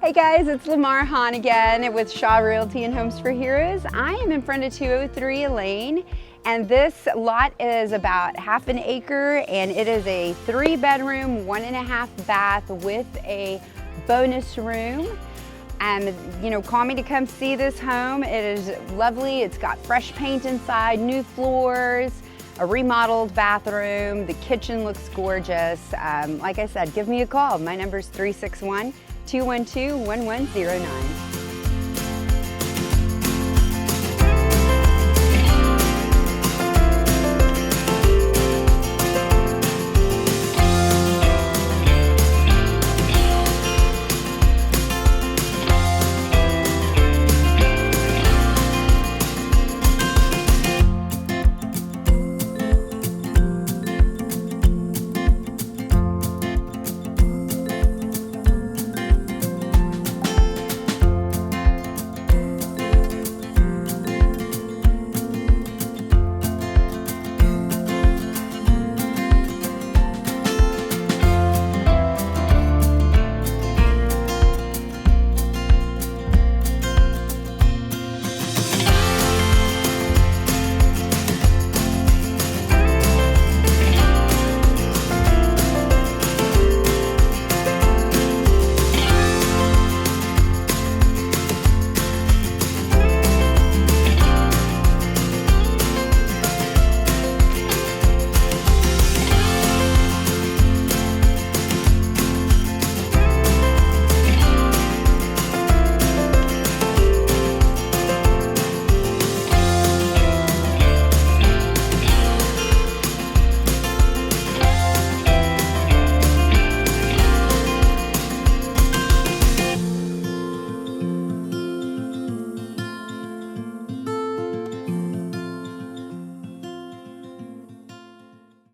Hey guys, it's Lamar Hahn again with Shaw Realty and Homes for Heroes. I am in front of 203 Elaine, and this lot is about half an acre, and it is a 3-bedroom, 1.5 bath with a bonus room. And call me to come see this home. It is lovely. It's got fresh paint inside, new floors, a remodeled bathroom. The kitchen looks gorgeous. Like I said, give me a call. My number is 361-212-1109.